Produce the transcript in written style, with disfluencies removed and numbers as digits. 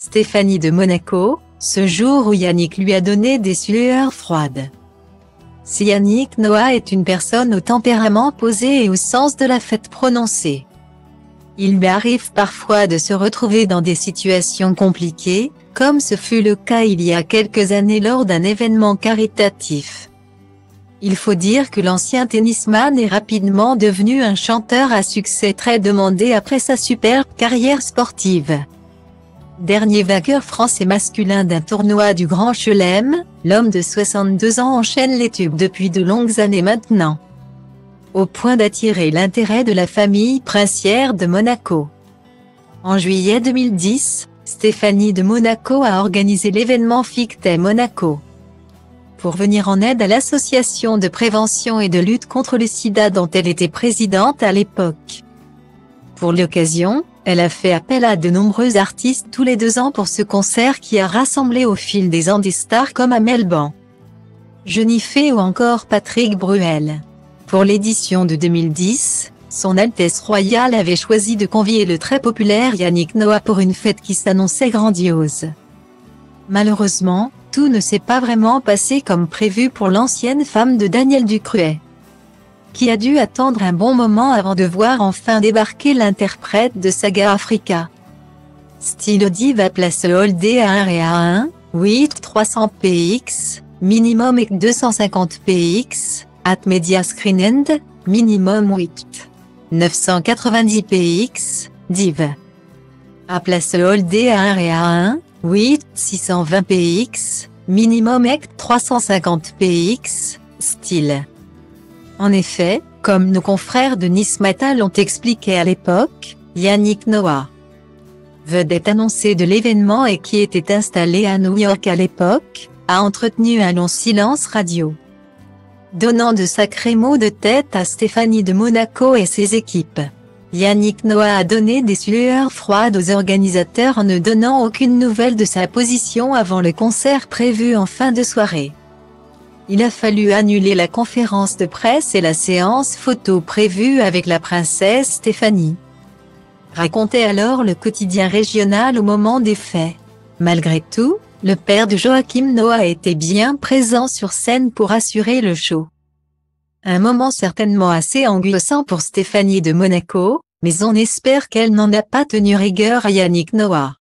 Stéphanie de Monaco, ce jour où Yannick lui a donné des sueurs froides. Si Yannick Noah est une personne au tempérament posé et au sens de la fête prononcé, il lui arrive parfois de se retrouver dans des situations compliquées, comme ce fut le cas il y a quelques années lors d'un événement caritatif. Il faut dire que l'ancien tennisman est rapidement devenu un chanteur à succès très demandé après sa superbe carrière sportive. Dernier vainqueur français masculin d'un tournoi du Grand Chelem, l'homme de 62 ans enchaîne les tubes depuis de longues années maintenant, au point d'attirer l'intérêt de la famille princière de Monaco. En juillet 2010, Stéphanie de Monaco a organisé l'événement Fictay Monaco pour venir en aide à l'association de prévention et de lutte contre le sida dont elle était présidente à l'époque. Pour l'occasion, elle a fait appel à de nombreux artistes tous les 2 ans pour ce concert qui a rassemblé au fil des ans des stars comme Amel Ban, Jennifer ou encore Patrick Bruel. Pour l'édition de 2010, Son Altesse Royale avait choisi de convier le très populaire Yannick Noah pour une fête qui s'annonçait grandiose. Malheureusement, tout ne s'est pas vraiment passé comme prévu pour l'ancienne femme de Daniel Ducruet, qui a dû attendre un bon moment avant de voir enfin débarquer l'interprète de Saga Africa. Style Diva Place Holdé à 1 et à 1, 8 300 px, minimum et 250 px, at Media Screen End, minimum 8 990 px, div. À Place Holdé à 1 et à 1, 8 620 px, minimum et 350 px, style. En effet, comme nos confrères de Nice Matin l'ont expliqué à l'époque, Yannick Noah, vedette annoncée de l'événement et qui était installé à New York à l'époque, a entretenu un long silence radio, donnant de sacrés maux de tête à Stéphanie de Monaco et ses équipes. Yannick Noah a donné des sueurs froides aux organisateurs en ne donnant aucune nouvelle de sa position avant le concert prévu en fin de soirée. Il a fallu annuler la conférence de presse et la séance photo prévue avec la princesse Stéphanie, racontait alors le quotidien régional au moment des faits. Malgré tout, le père de Joachim Noah était bien présent sur scène pour assurer le show. Un moment certainement assez angoissant pour Stéphanie de Monaco, mais on espère qu'elle n'en a pas tenu rigueur à Yannick Noah.